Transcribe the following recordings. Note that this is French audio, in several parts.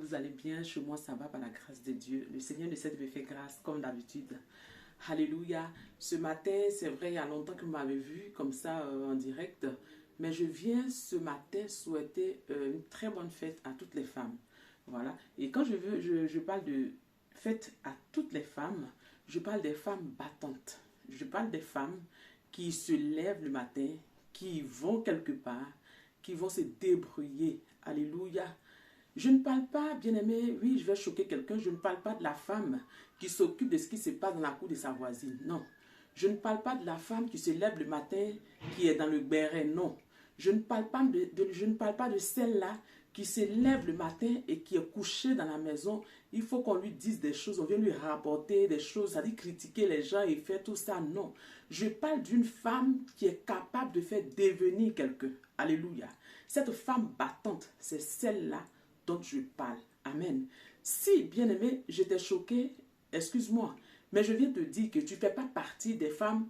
vous allez bien. Chez moi, ça va par la grâce de Dieu. Le Seigneur ne cesse de me faire grâce comme d'habitude. Alléluia. Ce matin, c'est vrai, il y a longtemps que vous m'avez vu comme ça en direct. Mais je viens ce matin souhaiter une très bonne fête à toutes les femmes. Voilà. Et quand je parle de fête à toutes les femmes, je parle des femmes battantes. Je parle des femmes qui se lèvent le matin, qui vont quelque part, qui vont se débrouiller. Alléluia. Je ne parle pas, bien-aimé, oui, je vais choquer quelqu'un, je ne parle pas de la femme qui s'occupe de ce qui se passe dans la cour de sa voisine. Non. Je ne parle pas de la femme qui se lève le matin, qui est dans le béret. Non. Je ne parle pas de celle-là qui se lève le matin et qui est couchée dans la maison. Il faut qu'on lui dise des choses, on vient lui rapporter des choses, ça dit critiquer les gens et faire tout ça. Non. Je parle d'une femme qui est capable de faire devenir quelqu'un. Alléluia. Cette femme battante, c'est celle-là dont je parle. Amen. Si, bien-aimé, j'étais choqué, excuse-moi, mais je viens te dire que tu ne fais pas partie des femmes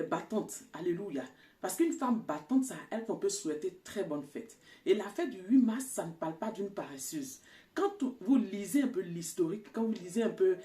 battantes. Alléluia. Parce qu'une femme battante, c'est à elle qu'on peut souhaiter très bonne fête. Et la fête du 8 mars, ça ne parle pas d'une paresseuse. Quand vous lisez un peu l'historique, quand vous lisez un peu,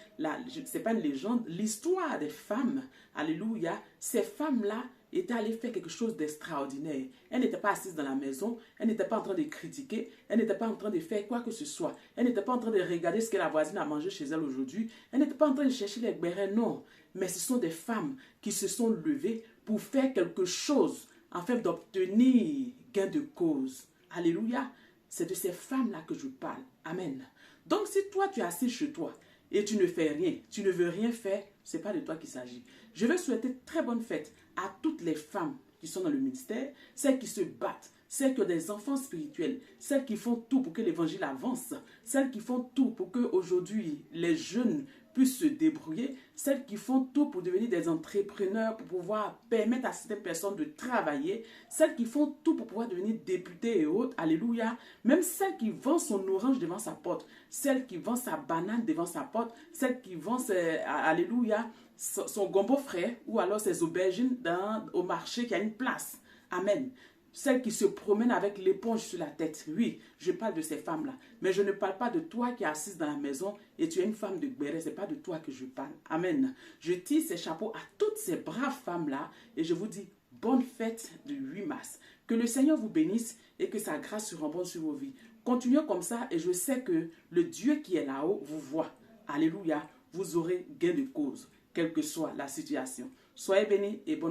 c'est pas une légende, l'histoire des femmes, alléluia, ces femmes-là étaient allées faire quelque chose d'extraordinaire. Elles n'étaient pas assises dans la maison, elles n'étaient pas en train de critiquer, elles n'étaient pas en train de faire quoi que ce soit. Elles n'étaient pas en train de regarder ce que la voisine a mangé chez elle aujourd'hui. Elles n'étaient pas en train de chercher les bérets, non. Mais ce sont des femmes qui se sont levées pour faire quelque chose afin d'obtenir gain de cause. Alléluia. C'est de ces femmes-là que je parle. Amen. Donc, si toi, tu es assis chez toi et tu ne fais rien, tu ne veux rien faire, ce n'est pas de toi qu'il s'agit. Je veux souhaiter très bonne fête à toutes les femmes qui sont dans le ministère, celles qui se battent, celles qui ont des enfants spirituels, celles qui font tout pour que l'évangile avance, celles qui font tout pour que aujourd'hui les jeunes puissent se débrouiller, celles qui font tout pour devenir des entrepreneurs, pour pouvoir permettre à certaines personnes de travailler, celles qui font tout pour pouvoir devenir députés et autres, alléluia, même celles qui vendent son orange devant sa porte, celles qui vendent sa banane devant sa porte, celles qui vendent, alléluia, son gombo frais ou alors ses aubergines au marché qui a une place. Amen. Celles qui se promènent avec l'éponge sur la tête. Oui, je parle de ces femmes-là. Mais je ne parle pas de toi qui es assise dans la maison et tu es une femme de béret. Ce n'est pas de toi que je parle. Amen. Je tire ces chapeaux à toutes ces braves femmes-là et je vous dis bonne fête du 8 mars. Que le Seigneur vous bénisse et que sa grâce se remporte sur vos vies. Continuez comme ça et je sais que le Dieu qui est là-haut vous voit. Alléluia. Vous aurez gain de cause, quelle que soit la situation. Soyez bénis et bonne fête.